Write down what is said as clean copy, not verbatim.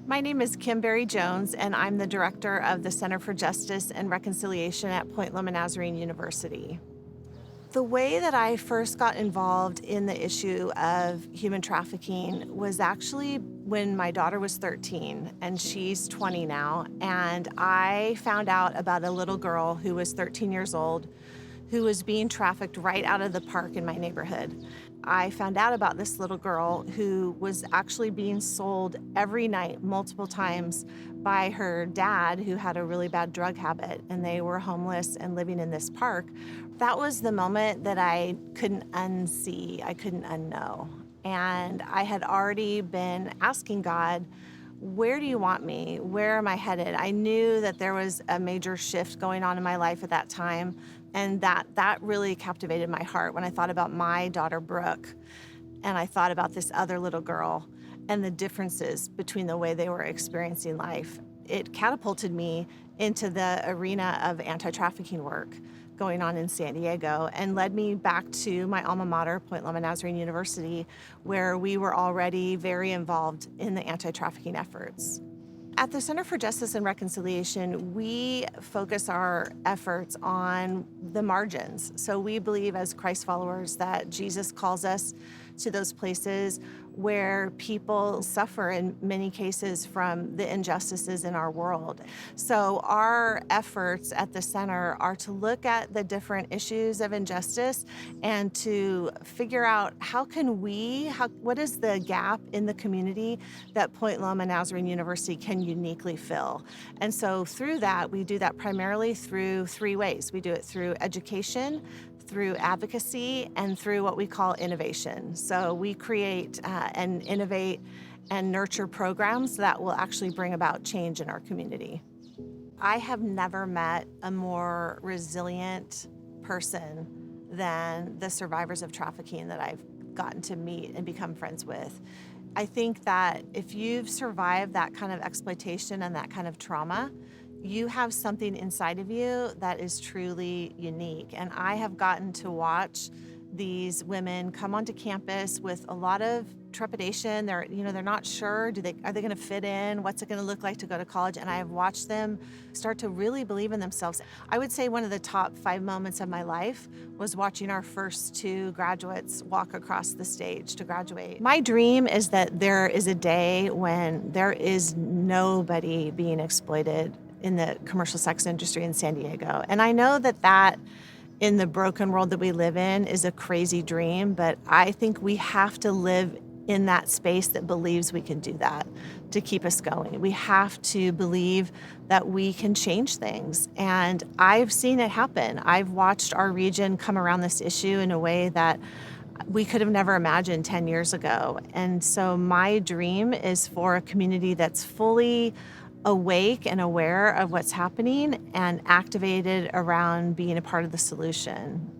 My name is Kimberry Jones, and I'm the director of the Center for Justice and Reconciliation at Point Loma Nazarene University. The way that I first got involved in the issue of human trafficking was actually when my daughter was 13 and she's 20 now. And I found out about a little girl who was 13 years old who was being trafficked right out of the park in my neighborhood. I found out about this little girl who was actually being sold every night, multiple times, by her dad, who had a really bad drug habit, and they were homeless and living in this park. That was the moment that I couldn't unsee, I couldn't unknow. And I had already been asking God, where do you want me? Where am I headed? I knew that there was a major shift going on in my life at that time, and that really captivated my heart when I thought about my daughter, Brooke, and I thought about this other little girl and the differences between the way they were experiencing life. It catapulted me into the arena of anti-trafficking work going on in San Diego and led me back to my alma mater, Point Loma Nazarene University, where we were already very involved in the anti-trafficking efforts. At the Center for Justice and Reconciliation, we focus our efforts on the margins. So we believe as Christ followers that Jesus calls us to those places where people suffer in many cases from the injustices in our world. So our efforts at the center are to look at the different issues of injustice and to figure out what is the gap in the community that Point Loma Nazarene University can uniquely fill. And so through that, we do that primarily through three ways. We do it through education, through advocacy, and through what we call innovation. So we create and innovate and nurture programs that will actually bring about change in our community. I have never met a more resilient person than the survivors of trafficking that I've gotten to meet and become friends with. I think that if you've survived that kind of exploitation and that kind of trauma, you have something inside of you that is truly unique. And I have gotten to watch these women come onto campus with a lot of trepidation. They're not sure, are they going to fit in? What's it going to look like to go to college? And I have watched them start to really believe in themselves. I would say one of the top 5 moments of my life was watching our first 2 graduates walk across the stage to graduate. My dream is that there is a day when there is nobody being exploited in the commercial sex industry in San Diego. And I know that in the broken world that we live in is a crazy dream, but I think we have to live in that space that believes we can do that to keep us going. We have to believe that we can change things. And I've seen it happen. I've watched our region come around this issue in a way that we could have never imagined 10 years ago. And so my dream is for a community that's fully awake and aware of what's happening and activated around being a part of the solution.